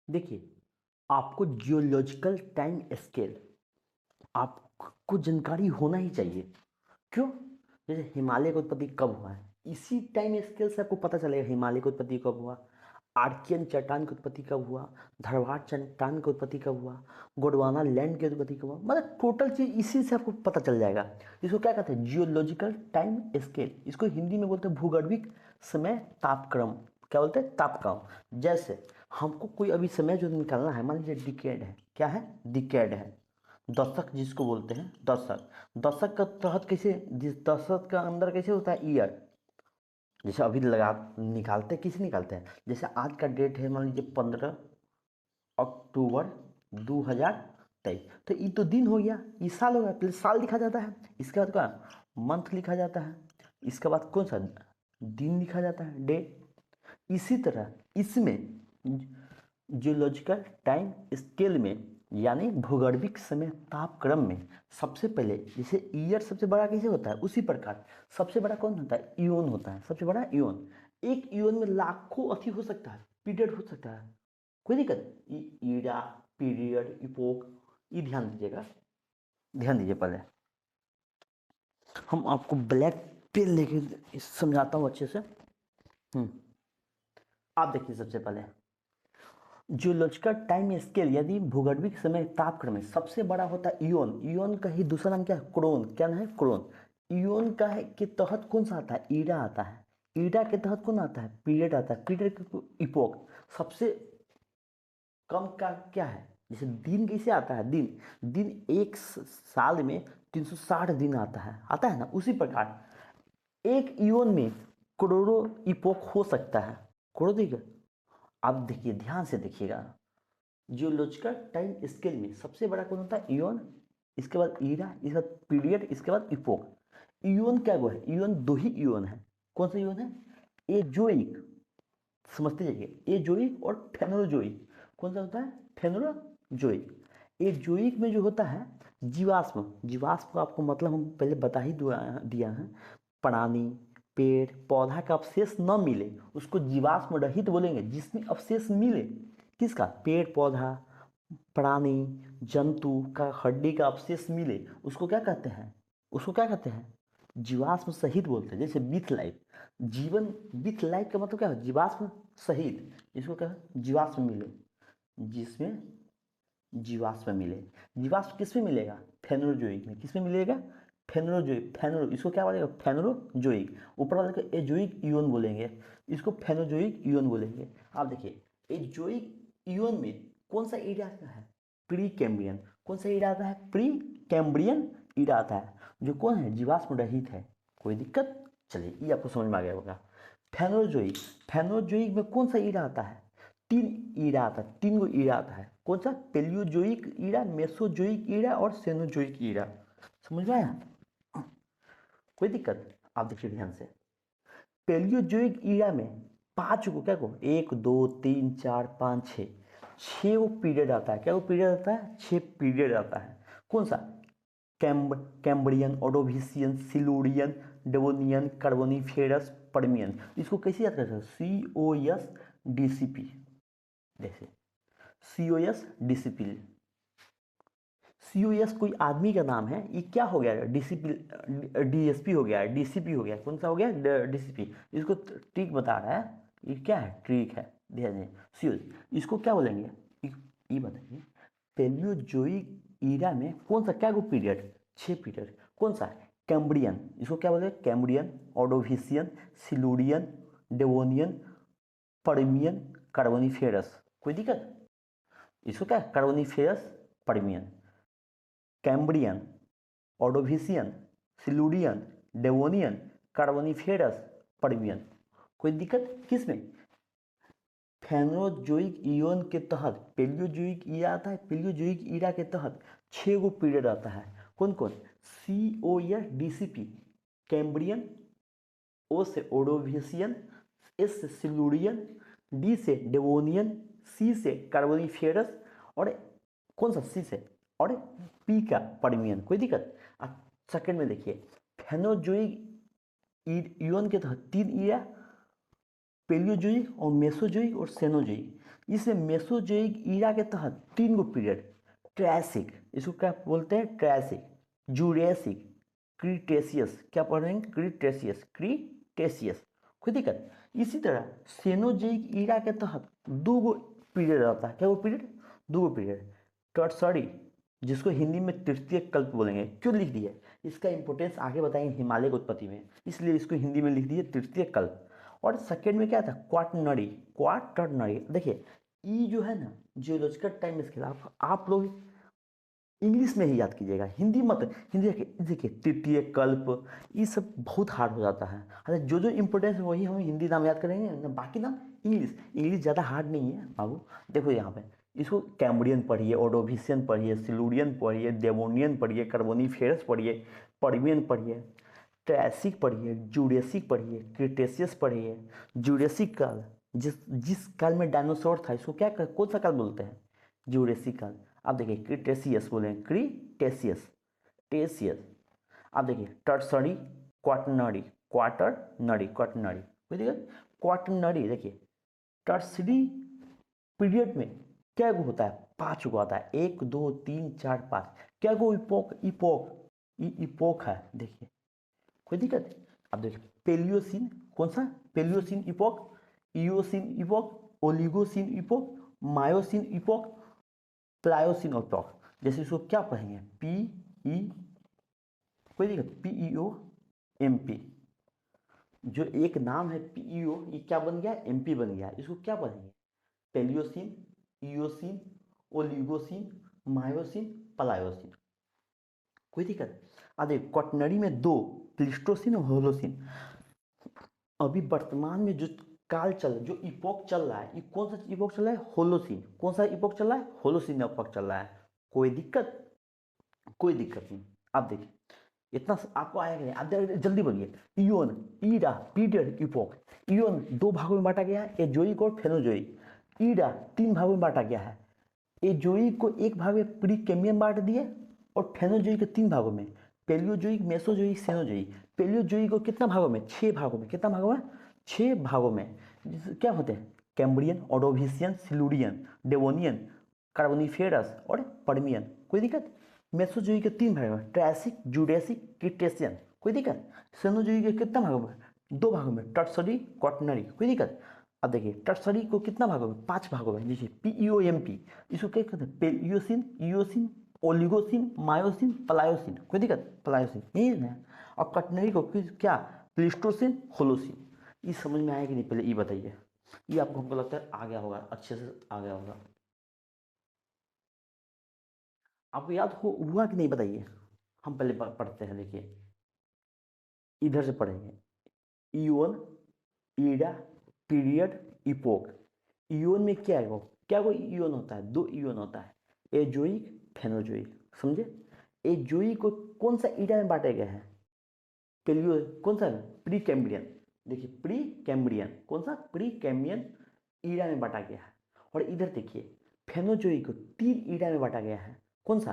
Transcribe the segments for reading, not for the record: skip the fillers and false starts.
देखिए, आपको geological time scale आपको जानकारी होना ही चाहिए। क्यों? जैसे हिमालय की उत्पत्ति कब हुआ है, इसी टाइम स्केल से आपको पता चलेगा हिमालय की उत्पत्ति कब हुआ, आर्कियन चट्टान की उत्पत्ति कब हुआ, धरवार चट्टान की उत्पत्ति कब हुआ, गोंडवाना लैंड की उत्पत्ति कब हुआ। मतलब टोटल चीज इसी से आपको पता चल जाएगा। इसको क्या कहते हैं? Geological time scale. इसको हिंदी में बोलते हैं भूगर्भिक समय तापक्रम। क्या बोलते हैं? तापक्रम। जैसे हमको कोई अभी समय जो निकालना है, मान लीजिए डिकेड है। क्या है? डिकेड है। दशक जिसको बोलते हैं, दशक। दशक का तहत कैसे, जिस दशक का अंदर कैसे होता है? ईयर। जैसे अभी लगा निकालते किसे निकालते हैं? जैसे आज का डेट है, मान लीजिए 15 अक्टूबर 2023। तो ये तो दिन हो गया, ये साल हो गया। पहले साल लिखा जाता है, इसके बाद क्या? मंथ लिखा जाता है, इसके बाद कौन सा दिन लिखा जाता है? डे। इसी तरह इसमें जियोलॉजिकल टाइम स्केल में, यानी भूगर्भिक समय तापक्रम में, सबसे पहले जैसे ईयर सबसे बड़ा कैसे होता है, उसी प्रकार सबसे बड़ा कौन होता है? ईओन होता है। सबसे बड़ा ईओन। एक ईओन में लाखों अति हो सकता है, पीरियड हो सकता है। कोई दिक्कत? ईरा, पीरियड, इपोक, ये ध्यान दीजिएगा। ध्यान दीजिए। पहले हम आपको ब्लैक पेन लेके समझाता हूँ अच्छे से। आप देखिए, सबसे पहले जियोलॉजिकल टाइम स्केल, यदि भूगर्भिक समय तापक्रम में सबसे बड़ा होता है ईओन। ईओन का ही दूसरा नाम क्या है? क्रोन। क्या नाम है? क्रोन। ईओन का है के तहत कौन सा आता है? ईरा आता है। ईरा के तहत कौन आता है? पीरियड आता है। Period epoch. सबसे कम का क्या है? जैसे दिन कैसे आता है? दिन दिन एक साल में 360 दिन आता है ना। उसी प्रकार एक ईओन में करोड़ों इपोक हो सकता है। करोड़ों। देखिए, आप देखिए, ध्यान से देखिएगा। जियोलॉजिकल टाइम स्केल में सबसे बड़ा कौन होता है? ईओन। इसके बाद ईरा, इसके बाद पीरियड, इसके बाद इपोक। ईओन क्या वो है? ईओन दो ही ईओन है। कौन सा ईओन है? एजोइक। समझते जाइए, एजोइक और फेनोजोइक। कौन सा होता है? फेनोजोइक। एजोइक में जो होता है जीवाश्म। जीवाश्म का आपको मतलब हम पहले बता ही दिया है। प्राणी, पेड़ पौधा का अवशेष न मिले उसको जीवाश्म रहित बोलेंगे। जिसमें अवशेष मिले, किसका? पेड़ पौधा, प्राणी, जंतु का हड्डी का अवशेष मिले, उसको क्या कहते हैं? उसको क्या कहते हैं? जीवाश्म सहित बोलते हैं। जैसे विथ लाइफ, जीवन। विथ लाइफ का मतलब क्या है? जीवाश्म सहित। इसको क्या है? जीवाश्म मिले। जिसमें जीवाश्म मिले। जीवाश्म किस में मिलेगा? फेनोजोइक में। किस में मिलेगा? फेनोजोइक। फेनो, इसको क्या बोलेगा? फेनोजोइक। ऊपर वाले को एजोइक इयोन बोलेंगे, इसको फेनोजोइक इयोन बोलेंगे। आप देखिए, एजोइक इयोन में कौन सा एरिया आता है? Pre Cambrian. कौन सा एरिया आता है? प्री कैम्ब्रियन एरिया आता है, जो कौन है? जीवाश्म रहित है। कोई दिक्कत? चलिए, ये आपको समझ में आ गया होगा। फेनोजोइक। फेनोजोइक में कौन सा ईरा आता है? तीन ईरा आता है, तीन गो ईरा आता है। कौन सा? पेलियोजोइक ईरा, मेसोजोइक ईरा और सेनोजोइक ईरा। समझ में आया? कोई दिक्कत? आप देखिए ध्यान से। पेलियोजोइक ईरा में पांच को, क्या को, एक दो तीन चार पाँच छः, छः वो पीरियड आता है। क्या वो पीरियड आता है? छः पीरियड आता है। कौन सा? Cambrian, Ordovician, Silurian, Devonian, Carboniferous, Permian. इसको कैसे याद कर सकते? COS DCP। जैसे COS DCP। COS कोई आदमी का नाम है, ये क्या हो गया? DCP, DSP हो गया, DCP हो गया। कौन सा हो गया? DCP। इसको ट्रिक बता रहा है। ये क्या है? ट्रिक है। ध्यान दें। COS इसको क्या बोलेंगे? ये बताइए, पेलियोजोइक ईरा में कौन सा, क्या पीरियड? छः पीरियड। कौन सा? कैम्ब्रियन। इसको क्या बोलेंगे? Cambrian, Ordovician, Silurian, Devonian, Permian, Carboniferous. कोई दिक्कत? इसको क्या? Carboniferous, Permian, Cambrian, Ordovician, Silurian, Devonian, Carboniferous, Permian. कोई दिक्कत? किसमें? फेनोजोइक इयोन के तहत पेलियोजोइक ईरा आता है। पेलियोजोइक ईरा के तहत छः गो पीरियड आता है। कौन कौन? COS DCP, कैम्ब्रियन, O से ओडोविशियन, S से सिलूरियन, D से डेवोनियन, C से कार्बोनिफेरस, और कौन सा? C से, और P का पर्मियन। कोई दिक्कत? अब सेकंड में देखिए, फेनोजोइक इयोन के तहत तीन ईरा, पेलियोजोइक और मेसोजोइक और सेनोजोइक। इसे मेसोजोइक ईरा के तहत 3 गो पीरियड, ट्रायसिक, इसको क्या बोलते हैं, ट्रायसिक, जूरेसिक, क्रीटेशियस, क्या पढ़ रहे हैं, क्रीटेशियस, क्रीटेशियस, कोई दिक्कत। इसी तरह सेनोजोइक ईरा के तहत 2 गो पीरियड आता है, क्या वो पीरियड, 2 गो पीरियड, टर्सरी, जिसको हिंदी में तृतीय कल्प बोलेंगे। क्यों लिख दिया, इसका इंपोर्टेंस आगे बताएंगे हिमालय की उत्पत्ति में, इसलिए इसको हिंदी में लिख दिए तृतीय कल्प। और सेकेंड में क्या था, क्वाटरनरी, क्वाटरनरी। देखिए ई जो है ना जियोलॉजिकल टाइम स्केल, आप लोग इंग्लिश में ही याद कीजिएगा, हिंदी मत, हिंदी देखिए तृतीय कल्प ये सब बहुत हार्ड हो जाता है। अरे जो जो इंपॉर्टेंस है वही हम हिंदी नाम याद करेंगे ना, बाकी नाम इंग्लिश, इंग्लिश ज़्यादा हार्ड नहीं है बाबू। देखो यहाँ पे इसको कैम्ब्रियन पढ़िए, ओडोविशियन पढ़िए, सिलूरियन पढ़िए, डेवोनियन पढ़िए, कार्बोनिफेरस पढ़िए, पर्मियन पढ़िए, ट्रायसिक पढ़िए, जूरेसिक पढ़िए, क्रिटेशियस पढ़िए। जूरेसिक काल, जिस जिस काल में डायनासोर था, इसको क्या कौन सा काल बोलते हैं, जूरेसिक काल। आप देखिए क्रिटेशियस बोले, क्रिटेशियस, टेशियस। आप देखिए टर्सरी, क्वाटरनरी, क्वाटरनरी, क्वाटरनरी, कोई दिक्कत, क्वाटरनरी। देखिए टर्सरी पीरियड में क्या गो होता है, 5 गो आता है, 1 2 3 4 5, क्या गो इपोक, इपोक है, देखिए कोई दिक्कत। अब देखिए पेलियोसिन, कौन सा, Palaeocene epoch, eosin epoch, Oligocene epoch, myosin epoch, Pliocene epoch. जैसे इसको क्या पढ़ेंगे, पी ई, कोई दिक्कत, PEOMP, जो एक नाम है PEO, ये क्या बन गया, MP बन गया। इसको क्या पढ़ेंगे, Palaeocene, eosin, Oligocene, myosin, Pliocene, कोई दिक्कत। देखिए क्वाटरनरी में 2, प्लिस्टोसिन और होलोसिन। अभी वर्तमान में जो काल चल, जो इपोक चल रहा है, ये कौन सा इपोक चल रहा है, होलोसिन। कौन सा इपोक चल रहा है, होलोसिन इपोक चल रहा है। कोई दिक्कत, कोई दिक्कत नहीं। आप देखिए इतना आपको आया कि नहीं, आप जल्दी बोलिए। Eon, era, period, epoch. Eon 2 भागों में बांटा गया है, एजोइक और फेनोजोइक। ईरा 3 भागों में बांटा गया है, एजोइक को 1 भाग में प्री कैम्बियम बांट दिए और फेनोजोइक को 3 भागों में, पेलियोजोइक, मेसोजोइक, सेनोजोइक। पेलियोजोइक को कितना भागों में, 6 भागों में, कितना भागों में, 6 भागों में। क्या होते हैं, Cambrian, Ordovician, Silurian, Devonian, Carboniferous और पर्मियन, कोई दिक्कत। मेसोजोइक के 3 भागों में, ट्रायसिक, जूरेसिक, क्रिटेशियन, कोई दिक्कत। सेनोजोइक के कितना भागों में, 2 भागों में, टर्सरी, क्वाटरनरी, कोई दिक्कत। अब देखिए टर्सरी को कितना भागों में, 5 भागों में। देखिए PEOMP, इसको क्या कहते हैं, Palaeocene, eosin, Oligocene, myosin, Pliocene, कोई दिक्कत, प्लायोसिन यही है। और क्वाटरनरी को क्या, प्लिस्टोसिन, होलोसिन। ये समझ में आया कि नहीं, पहले ये बताइए। ये आपको हमको लगता है आ गया होगा, अच्छे से आ गया होगा। आपको याद हुआ कि नहीं बताइए। हम पहले पढ़ते हैं, देखिए इधर से पढ़ेंगे। Eon, era, period, epoch. Eon में क्या है, वो क्या, कोई इयोन होता है, 2 इयोन होता है, एजोइक, फेनोजोइक, समझे। एजोइक को कौन सा ईरा में बांटे गए हैं, पेलियो, कौन सा, प्री कैम्ब्रियन। देखिए प्री कैम्ब्रियन, कौन सा, प्री कैम्ब्रियन ईरा में बांटा गया है। और इधर देखिए फेनोजोइक को 3 ईरा में बांटा गया है, कौन सा,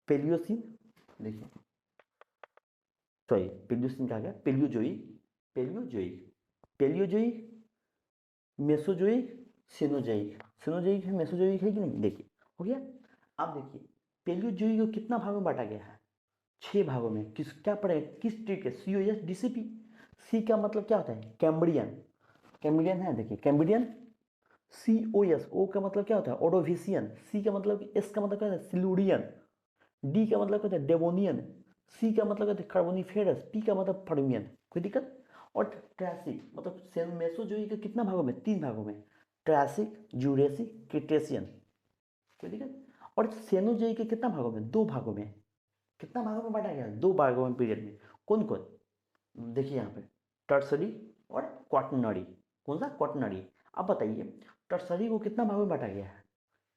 पेलियोसिन, देखिए सॉरी पेलियोसिन कहा गया, Paleozoic, Paleozoic, Paleozoic, Mesozoic, Cenozoic. Cenozoic है, मेसोजोइक है कि नहीं, देखिए हो गया। अब देखिए पेलियोजोइक को कितना भागों में बांटा गया है, 6 भागों में। किस क्या पढ़े, किस ट्री के, COS DCP। सी का मतलब क्या होता है, कैम्ब्रियन, कैम्ब्रियन है, देखिए कैम्ब्रियन। COS, ओ का मतलब क्या होता है, ओडोविशियन। सी का मतलब, एस का मतलब क्या होता है, सिलूरियन। डी का मतलब क्या होता है, डेवोनियन। सी का मतलब क्या होता है, कार्बोनिफेरस। पी का मतलब पर्मियन, कोई दिक्कत। और ट्रायसिक मतलब मेसोजोइक के कितना भागों में, 3 भागों में, ट्रायसिक, जूरेसिक, क्रिटेशियन, कोई दिक्कत। और सेनोजोइक के कितना भागों में, 2 भागों में। कितना भागों में बांटा गया, 2 भागों में पीरियड में। कौन कौन, देखिए यहाँ पे टर्सरी और क्वाटरनरी। कौन सा, क्वाटरनरी। अब बताइए टर्सरी को कितना भागों में बांटा गया है,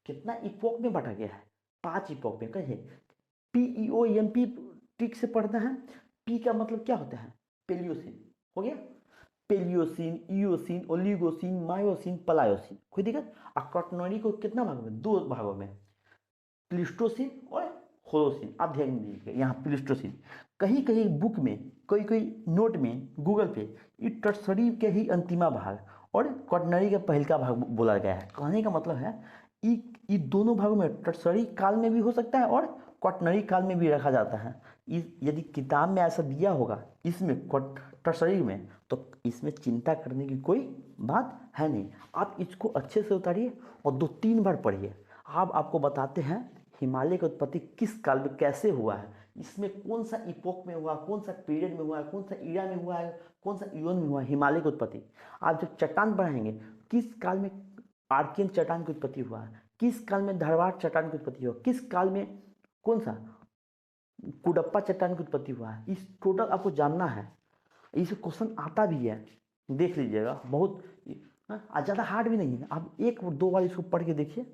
कितना इपोक में बांटा गया है, 5 इपोक में। कहिए PEOMP ठीक से पढ़ना है। पी का मतलब क्या होता है, पेलियोसिन, हो गया। Palaeocene, eosin, Oligocene, myosin, Pliocene, कोई दिक्कत। और क्वाटरनरी को कितना भागों में, 2 भागों में, प्लिस्टोसिन और होलोसिन। आप ध्यान दीजिए यहाँ प्लिस्टोसिन, कहीं कहीं बुक में, कोई कोई नोट में, गूगल पे, ये टर्सरी के ही अंतिमा भाग और क्वाटरनरी का पहल का भाग बोला गया है। कहने का मतलब है ये दोनों भागों में टर्सरी काल में भी हो सकता है और क्वाटरनरी काल में भी रखा जाता है। यदि किताब में ऐसा दिया होगा इसमें टर्सरी में, तो इसमें चिंता करने की कोई बात है नहीं। आप इसको अच्छे से उतारिए और 2-3 बार पढ़िए। आपको बताते हैं हिमालय की उत्पत्ति किस काल में कैसे हुआ है, इसमें कौन सा इपोक में हुआ, कौन सा पीरियड में हुआ है, कौन सा ईरा में हुआ है, कौन सा ईवन में हुआ है हिमालय की उत्पत्ति। आप जब चट्टान पढ़ाएंगे किस काल में आर्कियन चट्टान की उत्पत्ति हुआ है, किस काल में धारवाड़ चट्टान की उत्पत्ति हुआ, किस काल में कौन सा कुडप्पा चट्टान की उत्पत्ति हुआ है, इस टोटल आपको जानना है। इस क्वेश्चन आता भी है, देख लीजिएगा। बहुत ज़्यादा हार्ड भी नहीं है, आप 1-2 बार इसको पढ़ के देखिए।